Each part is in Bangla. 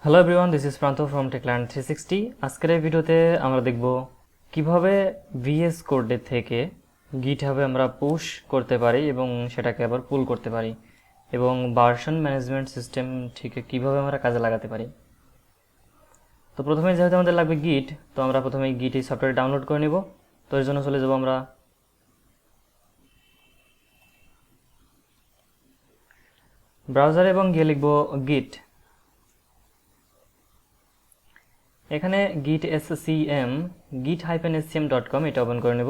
হ্যালো এভরিওয়ান, দিস ইজ প্রান্ত ফ্রম টেকল্যান্ড 360। আজকের এই ভিডিওতে আমরা দেখব কিভাবে ভিএস কোডের থেকে গিটহাবে আমরা পুশ করতে পারি এবং সেটাকে আবার পুল করতে পারি, এবং ভার্সন ম্যানেজমেন্ট সিস্টেম ঠিক কিভাবে আমরা কাজে লাগাতে পারি। তো প্রথমে যেহেতু আমাদের লাগবে গিট, তো আমরা প্রথমে গিট এই সফটওয়্যার ডাউনলোড করে নিব। তো এর জন্য চলে যাব আমরা ব্রাউজারে এবং গিয়ে লিখব গিট। এখানে git scm git-scm.com এটা ওপেন করে নেব।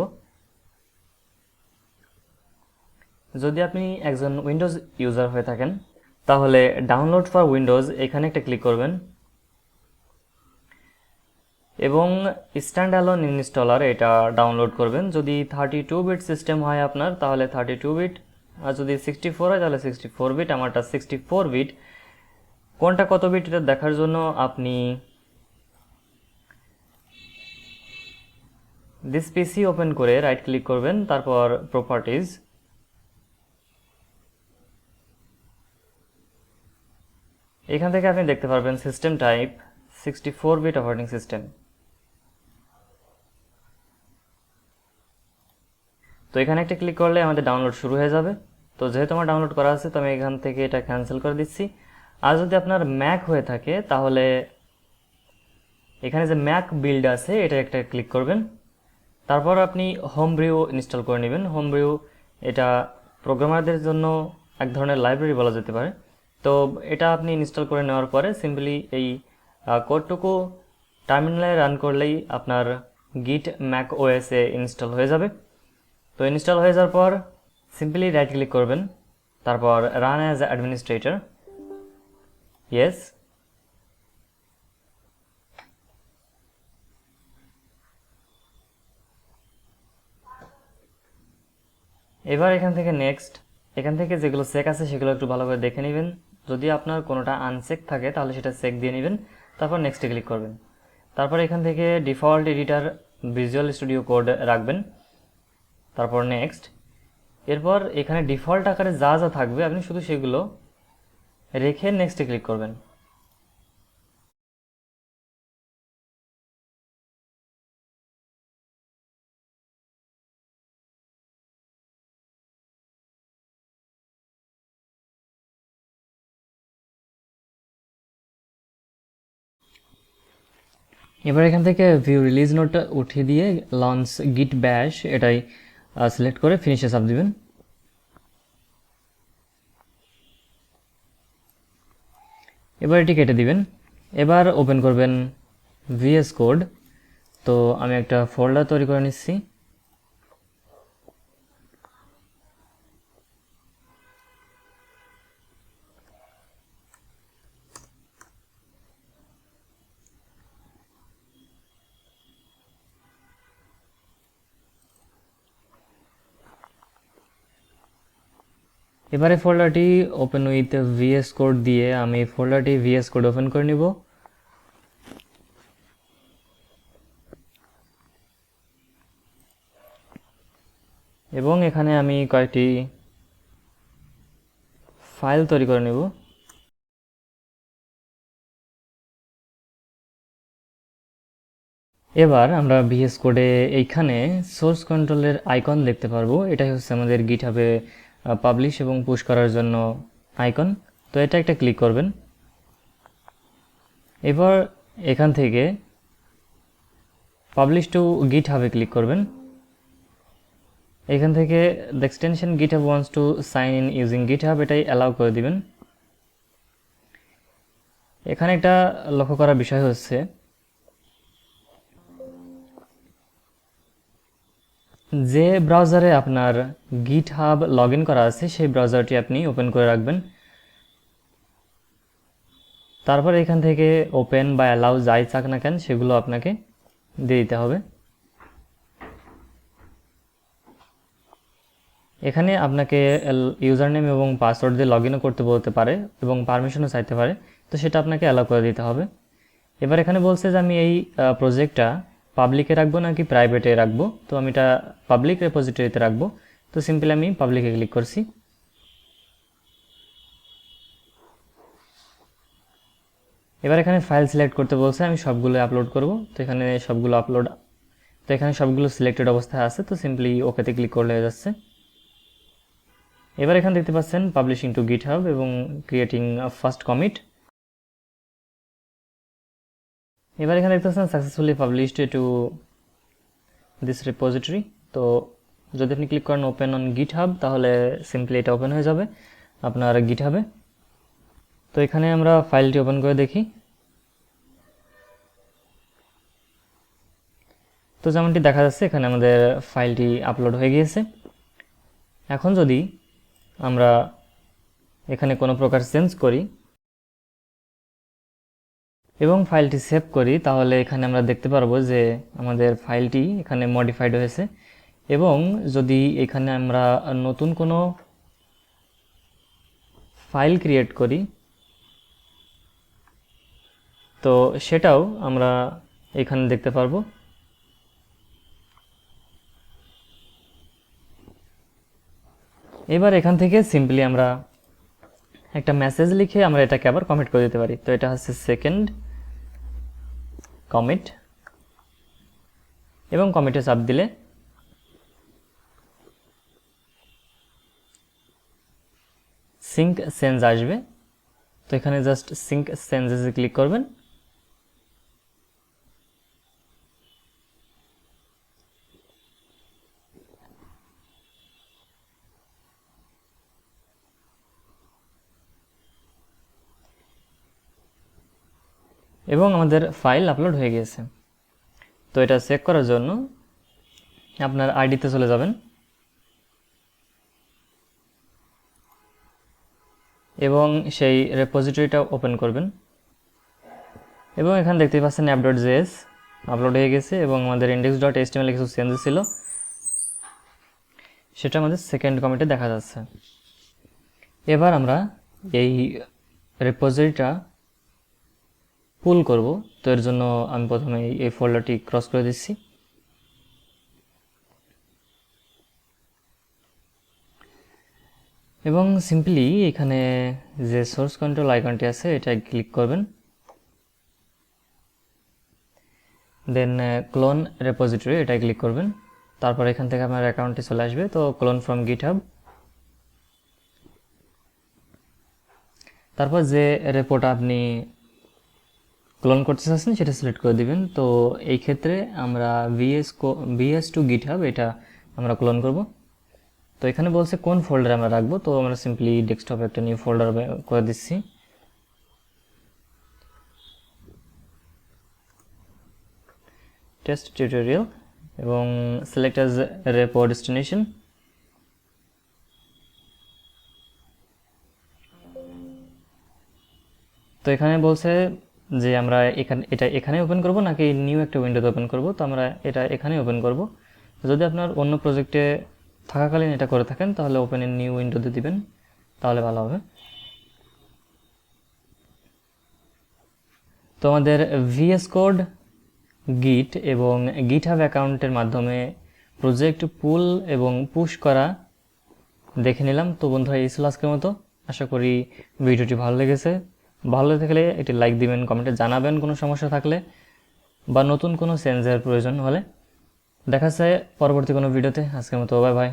যদি আপনি একজন উইন্ডোজ ইউজার হয়ে থাকেন তাহলে ডাউনলোড ফর উইন্ডোজ এখানে একটা ক্লিক করবেন এবং স্ট্যান্ড অ্যালোন ইনস্টলার এটা ডাউনলোড করবেন। যদি 32 বিট সিস্টেম হয় আপনার তাহলে 32 বিট, আর যদি 64 হয় তাহলে 64 বিট। আমারটা 64 বিট। কোনটা কত বিট এটা দেখার জন্য আপনি দিস পিসি ওপেন করে রাইট ক্লিক করবেন, তারপর প্রপার্টিজ, এখান থেকে আপনি দেখতে পারবেন system type 64 bit operating system. তো এখানে একটা ক্লিক করলে আমাদের ডাউনলোড শুরু হয়ে যাবে। তো যেহেতু আমার ডাউনলোড করা আছে তো আমি এখান থেকে এটা ক্যান্সেল করে দিচ্ছি। আর যদি আপনার ম্যাক হয়ে থাকে তাহলে এখানে যে ম্যাক বিল্ড আছে এটা একটা ক্লিক করবেন, তারপর আপনি হোম ব্রিউ ইনস্টল করে নেবেন। হোম ব্রিউ এটা প্রোগ্রামারদের জন্য এক ধরনের লাইব্রেরি বলা যেতে পারে। তো এটা আপনি ইনস্টল করে নেওয়ার পরে সিম্পলি এই কোডটুকু টার্মিনালে রান করলেই আপনার গিট ম্যাক ওএসে ইনস্টল হয়ে যাবে। তো ইনস্টল হয়ে যাওয়ার পর সিম্পলি রাইট ক্লিক করবেন, তারপর রান অ্যাজ অ্যাডমিনিস্ট্রেটর, ইয়েস। এবার এখান থেকে নেক্সট, এখান থেকে যেগুলো চেক আছে সেগুলো একটু ভালো করে দেখে নেবেন। যদি আপনার কোনোটা আনচেক থাকে তাহলে সেটা চেক দিয়ে নেবেন, তারপর নেক্সটে ক্লিক করবেন। তারপর এখান থেকে default editor visual studio code রাখবেন, তারপর নেক্সট। এরপর এখানে ডিফল্ট আকারে যা যা থাকবে আপনি শুধু সেগুলো রেখে নেক্সটে ক্লিক করবেন। এবার এখান থেকে ভিউ রিলিজ নোটটা উঠিয়ে দিয়ে লঞ্চ গিট ব্যাশ এটাই সিলেক্ট করে ফিনিশে চাপ দিবেন। এবার এটি কেটে দিবেন। এবার ওপেন করবেন ভিএস কোড। তো আমি একটা ফোল্ডার তৈরি করে নিচ্ছি। এবারে ফোল্ডারটি ওপেন উইথ ভিএস কোড দিয়ে আমি ফোল্ডারটি ভিএস কোড ওপেন করে নিব। এবং এখানে আমি কয়েকটি ফাইল তৈরি করে নেব। এবার আমরা ভিএস কোডে এইখানে সোর্স কন্ট্রোলের আইকন দেখতে পারবো। এটাই হচ্ছে আমাদের গিটহাবে পাবলিশ এবং পুশ করার জন্য আইকন। তো এটা একটা ক্লিক করবেন। এবার এখান থেকে পাবলিশ টু গিটহাবে ক্লিক করবেন। এখান থেকে the extension GitHub wants to sign in using GitHub এটাই অ্যালাউ করে দিবেন। এখানে একটা লক্ষ্য করার বিষয় হচ্ছে যে ব্রাউজারে আপনার গিটহাব লগ ইন করা আছে সেই ব্রাউজারটি আপনি ওপেন করে রাখবেন। তারপর এখান থেকে ওপেন বা অ্যালাউ যাই চাক না কেন সেগুলো আপনাকে দিয়ে দিতে হবে। এখানে আপনাকে ইউজার নেম এবং পাসওয়ার্ড দিয়ে লগ ইনও করতে বলতে পারে এবং পারমিশনও চাইতে পারে, তো সেটা আপনাকে অ্যালাউ করে দিতে হবে। এবার এখানে বলছে যে আমি এই প্রজেক্টটা পাবলিকে রাখবো নাকি প্রাইভেটে রাখবো। তো আমি এটা পাবলিক রেপোজিটরিতে রাখবো। তো সিম্পলি আমি পাবলিকে ক্লিক করছি। এবার এখানে ফাইল সিলেক্ট করতে বলছে, আমি সবগুলো আপলোড করব। তো এখানে সবগুলো সিলেক্টেড অবস্থায় আছে, তো সিম্পলি ওকেতে ক্লিক করলে হয়ে যাচ্ছে। এবার এখানে দেখতে পাচ্ছেন পাবলিশিং টু গিটহাব এবং ক্রিয়েটিং ফার্স্ট কমিট। এবার এখানে দেখতে পাচ্ছেন successfully published to this repository. তো যদি আপনি ক্লিক করেন ওপেন অন গিটহাব, তাহলে সিম্পলি এটা ওপেন হয়ে যাবে আপনার গিটহাবে। তো এখানে আমরা ফাইলটি ওপেন করে দেখি। তো যেমনটি দেখা যাচ্ছে এখানে আমাদের ফাইলটি আপলোড হয়ে গিয়েছে। এখন যদি আমরা এখানে কোনো প্রকার চেঞ্জ করি এবং ফাইলটি সেভ করি, তাহলে এখানে আমরা দেখতে পারবো যে আমাদের ফাইলটি এখানে মডিফাইড হয়েছে। এবং যদি এখানে আমরা নতুন কোনো ফাইল ক্রিয়েট করি, তো সেটাও আমরা এখানে দেখতে পারবো। এবার এখান থেকে সিম্পলি আমরা একটা মেসেজ লিখে আমরা এটাকে আবার কমিট করে দিতে পারি। তো এটা হচ্ছে সেকেন্ড কমিট, এবং কমিটে চাপ দিলে সিঙ্ক চেঞ্জ আসবে। তো এখানে জাস্ট সিঙ্ক চেঞ্জেসে ক্লিক করবেন। এবং আমাদের ফাইল আপলোড হয়ে গিয়েছে। তো এটা চেক করার জন্য আপনার আইডিতে চলে যাবেন এবং সেই রেপোজিটরিটা ওপেন করবেন। এবং এখানে দেখতে পাচ্ছেন app.js আপলোড হয়ে গেছে এবং আমাদের index.html কিছু চেঞ্জেস ছিল, সেটা আমাদের সেকেন্ড কমিটে দেখা যাচ্ছে। এবার আমরা এই রেপোজিটরিটা পুল করব। তো এর জন্য আমি প্রথমে এই ফোল্ডারটি ক্রস করে দিচ্ছি। এবং সিম্পলি এখানে যে সোর্স কন্ট্রোল আইকনটি আছে এটা ক্লিক করবেন, দেন ক্লোন রেপোজিটরি এটাই ক্লিক করবেন। তারপর এখান থেকে আপনার অ্যাকাউন্টে চলে আসবে। তো ক্লোন ফ্রম গিটহাব, তারপর যে রেপোটা আপনি ক্লোন করতে চাচ্ছেন সেটা সিলেক্ট করে দিবেন। তো এই ক্ষেত্রে আমরা ভিএস টু গিটহাব এটা আমরা ক্লোন করব। তো এখানে বলছে কোন ফোল্ডারে আমরা রাখবো, তো আমরা সিম্পলি ডেস্কটপে একটা নিউ ফোল্ডার করে দিচ্ছি। টেস্ট টিউটোরিয়াল এবং সিলেক্ট অ্যাজ রেপো ডেস্টিনেশন। তো এখানে বলছে যে আমরা এখানে ওপেন করব নাকি নিউ একটা উইন্ডোতে ওপেন করব। তো আমরা এটা এখানে ওপেন করব। যদি আপনার অন্য প্রজেক্টে থাকাকালীন এটা করে থাকেন তাহলে ওপেন ইন নিউ উইন্ডোতে দিবেন, তাহলে ভালো হবে। তো আমাদের ভিএস কোড, গিট এবং গিটহাব অ্যাকাউন্টের মাধ্যমে প্রজেক্ট পুল এবং পুশ করা দেখে নিলাম। তো বন্ধুরা, এই ছিল আজকের মতো। আশা করি ভিডিওটি ভালো লেগেছে। ভালো থাকলে একটি লাইক দিবেন, কমেন্টে জানাবেন কোনো সমস্যা থাকলে বা নতুন কোনো চেঞ্জের প্রয়োজন হলে। দেখা যায় পরবর্তী কোনো ভিডিওতে। আজকের মতো বাই বাই।